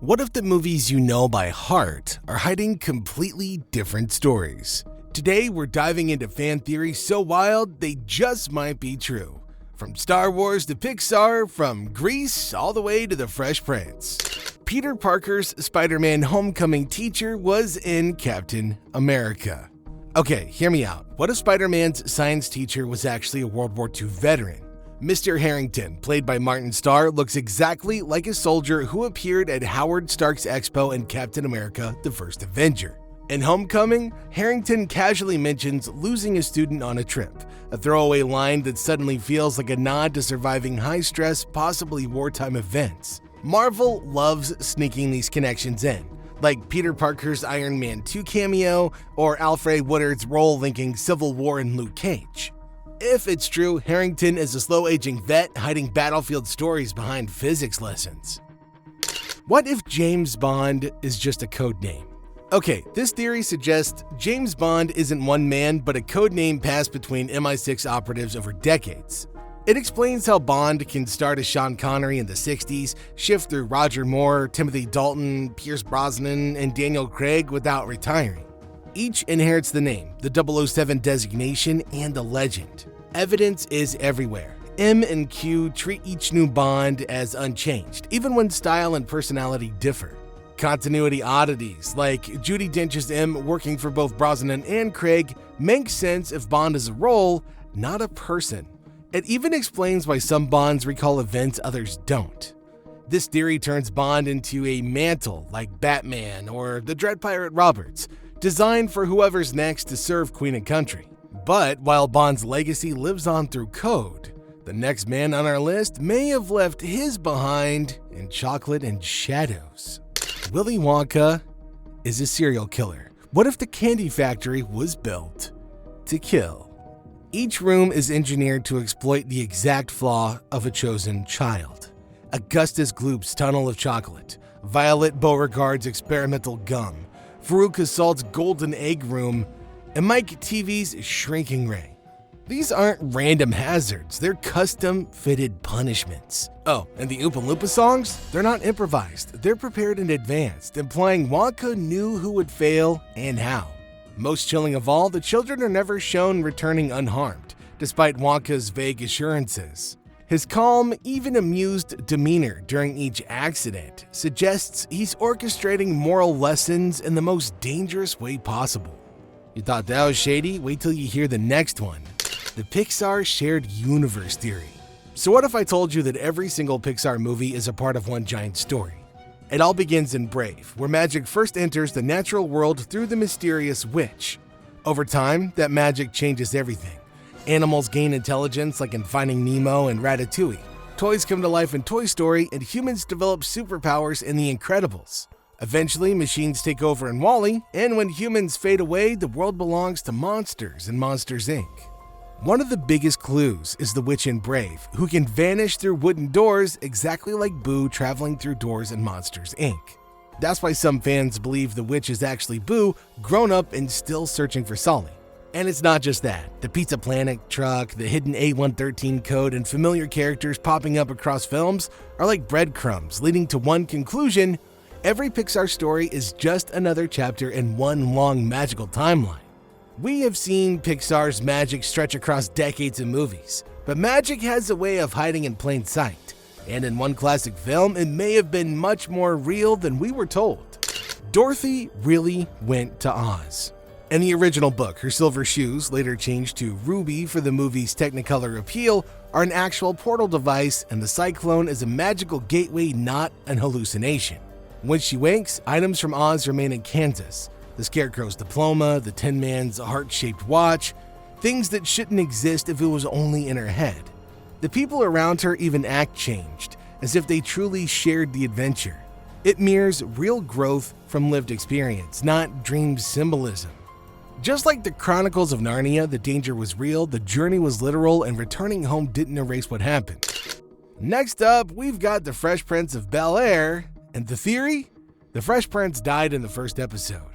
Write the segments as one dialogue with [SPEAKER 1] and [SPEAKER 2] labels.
[SPEAKER 1] What if the movies you know by heart are hiding completely different stories? Today, we're diving into fan theories so wild they just might be true. From Star Wars to Pixar, from Grease all the way to the Fresh Prince. Peter Parker's Spider-Man homecoming teacher was in Captain America. Okay, hear me out. What if Spider-Man's science teacher was actually a World War II veteran? Mr. Harrington, played by Martin Starr, looks exactly like a soldier who appeared at Howard Stark's Expo in Captain America: The First Avenger. In Homecoming, Harrington casually mentions losing a student on a trip, a throwaway line that suddenly feels like a nod to surviving high-stress, possibly wartime events. Marvel loves sneaking these connections in, like Peter Parker's Iron Man 2 cameo or Alfred Woodard's role linking Civil War and Luke Cage. If it's true, Harrington is a slow-aging vet hiding battlefield stories behind physics lessons. What if James Bond is just a code name? Okay, this theory suggests James Bond isn't one man, but a code name passed between MI6 operatives over decades. It explains how Bond can start as Sean Connery in the 60s, shift through Roger Moore, Timothy Dalton, Pierce Brosnan, and Daniel Craig without retiring. Each inherits the name, the 007 designation, and the legend. Evidence is everywhere. M and Q treat each new Bond as unchanged, even when style and personality differ. Continuity oddities, like Judi Dench's M working for both Brosnan and Craig, make sense if Bond is a role, not a person. It even explains why some Bonds recall events others don't. This theory turns Bond into a mantle like Batman or the Dread Pirate Roberts, designed for whoever's next to serve Queen and Country. But while Bond's legacy lives on through code, the next man on our list may have left his behind in chocolate and shadows. Willy Wonka is a serial killer. What if the candy factory was built to kill? Each room is engineered to exploit the exact flaw of a chosen child. Augustus Gloop's tunnel of chocolate, Violet Beauregard's experimental gum, Farouk Assault's golden egg room, and Mike TV's shrinking ray. These aren't random hazards, they're custom-fitted punishments. Oh, and the Oompa Loompa songs? They're not improvised, they're prepared in advance, implying Wonka knew who would fail and how. Most chilling of all, the children are never shown returning unharmed, despite Wonka's vague assurances. His calm, even amused demeanor during each accident suggests he's orchestrating moral lessons in the most dangerous way possible. You thought that was shady? Wait till you hear the next one. The Pixar shared universe theory. So what if I told you that every single Pixar movie is a part of one giant story? It all begins in Brave, where magic first enters the natural world through the mysterious witch. Over time, that magic changes everything. Animals gain intelligence like in Finding Nemo and Ratatouille. Toys come to life in Toy Story, and humans develop superpowers in The Incredibles. Eventually, machines take over in WALL-E, and when humans fade away, the world belongs to monsters in Monsters, Inc. One of the biggest clues is the witch in Brave, who can vanish through wooden doors exactly like Boo traveling through doors in Monsters, Inc. That's why some fans believe the witch is actually Boo, grown up and still searching for Sully. And it's not just that. The Pizza Planet truck, the hidden A113 code, and familiar characters popping up across films are like breadcrumbs, leading to one conclusion: every Pixar story is just another chapter in one long magical timeline. We have seen Pixar's magic stretch across decades of movies, but magic has a way of hiding in plain sight. And in one classic film, it may have been much more real than we were told. Dorothy really went to Oz. In the original book, her silver shoes, later changed to Ruby for the movie's Technicolor appeal, are an actual portal device, and the cyclone is a magical gateway, not an hallucination. When she wakes, items from Oz remain in Kansas. The Scarecrow's diploma, the Tin Man's heart-shaped watch, things that shouldn't exist if it was only in her head. The people around her even act changed, as if they truly shared the adventure. It mirrors real growth from lived experience, not dream symbolism. Just like the Chronicles of Narnia, the danger was real, the journey was literal, and returning home didn't erase what happened. Next up, we've got the Fresh Prince of Bel-Air, and the theory? The Fresh Prince died in the first episode.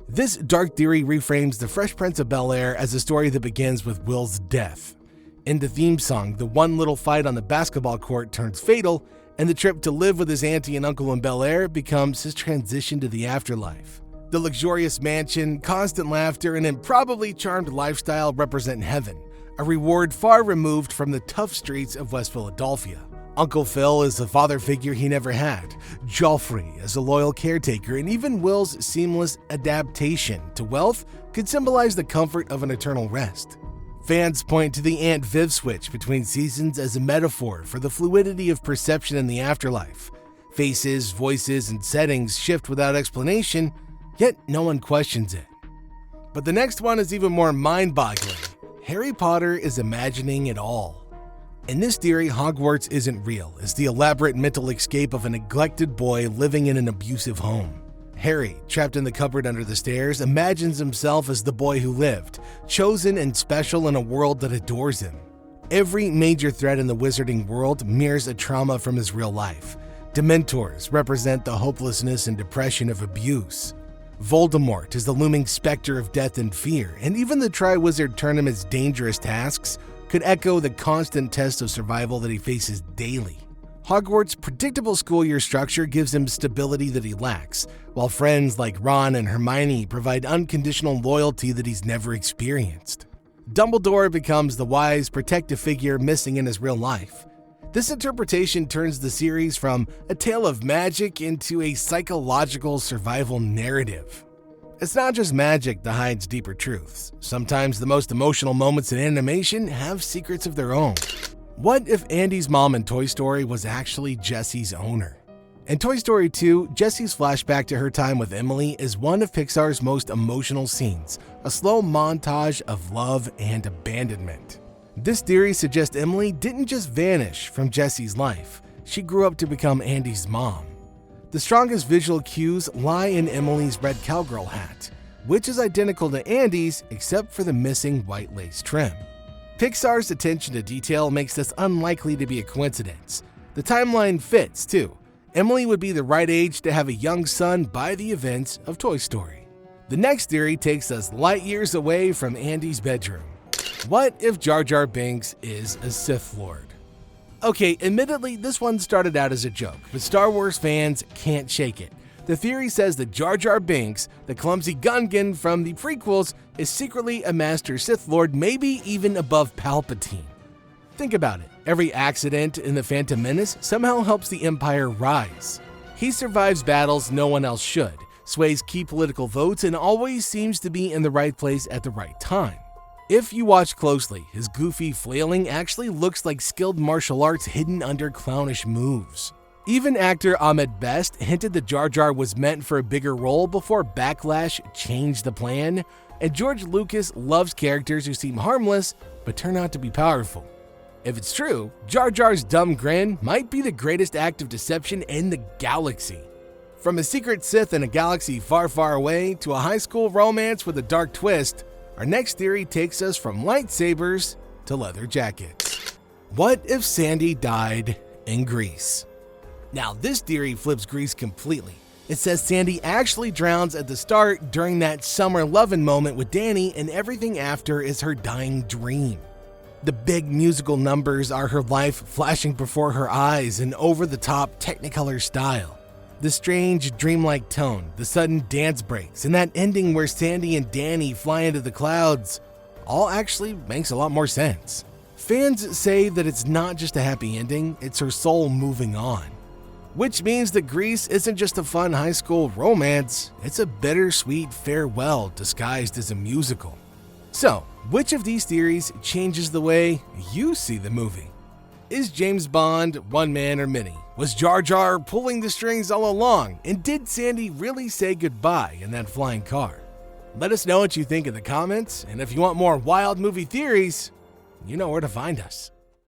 [SPEAKER 1] This dark theory reframes the Fresh Prince of Bel-Air as a story that begins with Will's death. In the theme song, the one little fight on the basketball court turns fatal, and the trip to live with his auntie and uncle in Bel Air becomes his transition to the afterlife. The luxurious mansion, constant laughter, and improbably charmed lifestyle represent heaven, a reward far removed from the tough streets of West Philadelphia. Uncle Phil is the father figure he never had, Joffrey is a loyal caretaker, and even Will's seamless adaptation to wealth could symbolize the comfort of an eternal rest. Fans point to the Aunt Viv switch between seasons as a metaphor for the fluidity of perception in the afterlife. Faces, voices, and settings shift without explanation, yet no one questions it. But the next one is even more mind-boggling. Harry Potter is imagining it all. In this theory, Hogwarts isn't real. It's the elaborate mental escape of a neglected boy living in an abusive home. Harry, trapped in the cupboard under the stairs, imagines himself as the boy who lived, chosen and special in a world that adores him. Every major threat in the wizarding world mirrors a trauma from his real life. Dementors represent the hopelessness and depression of abuse. Voldemort is the looming specter of death and fear, and even the Triwizard Tournament's dangerous tasks could echo the constant test of survival that he faces daily. Hogwarts' predictable school year structure gives him stability that he lacks, while friends like Ron and Hermione provide unconditional loyalty that he's never experienced. Dumbledore becomes the wise, protective figure missing in his real life. This interpretation turns the series from a tale of magic into a psychological survival narrative. It's not just magic that hides deeper truths. Sometimes the most emotional moments in animation have secrets of their own. What if Andy's mom in Toy Story was actually Jesse's owner? In Toy Story 2, Jesse's flashback to her time with Emily is one of Pixar's most emotional scenes, a slow montage of love and abandonment. This theory suggests Emily didn't just vanish from Jesse's life, she grew up to become Andy's mom. The strongest visual cues lie in Emily's red cowgirl hat, which is identical to Andy's except for the missing white lace trim. Pixar's attention to detail makes this unlikely to be a coincidence. The timeline fits, too. Emily would be the right age to have a young son by the events of Toy Story. The next theory takes us light years away from Andy's bedroom. What if Jar Jar Binks is a Sith Lord? Okay, admittedly, this one started out as a joke, but Star Wars fans can't shake it. The theory says that Jar Jar Binks, the clumsy Gungan from the prequels, is secretly a Master Sith Lord, maybe even above Palpatine. Think about it. Every accident in The Phantom Menace somehow helps the Empire rise. He survives battles no one else should, sways key political votes, and always seems to be in the right place at the right time. If you watch closely, his goofy flailing actually looks like skilled martial arts hidden under clownish moves. Even actor Ahmed Best hinted that Jar Jar was meant for a bigger role before Backlash changed the plan, and George Lucas loves characters who seem harmless but turn out to be powerful. If it's true, Jar Jar's dumb grin might be the greatest act of deception in the galaxy. From a secret Sith in a galaxy far, far away to a high school romance with a dark twist, our next theory takes us from lightsabers to leather jackets. What if Sandy died in Greece? Now, this theory flips Greece completely. It says Sandy actually drowns at the start during that summer lovin' moment with Danny, and everything after is her dying dream. The big musical numbers are her life flashing before her eyes in over-the-top Technicolor style. The strange, dreamlike tone, the sudden dance breaks, and that ending where Sandy and Danny fly into the clouds all actually makes a lot more sense. Fans say that it's not just a happy ending, it's her soul moving on. Which means that Grease isn't just a fun high school romance, it's a bittersweet farewell disguised as a musical. So, which of these theories changes the way you see the movie? Is James Bond one man or many? Was Jar Jar pulling the strings all along? And did Sandy really say goodbye in that flying car? Let us know what you think in the comments, and if you want more wild movie theories, you know where to find us.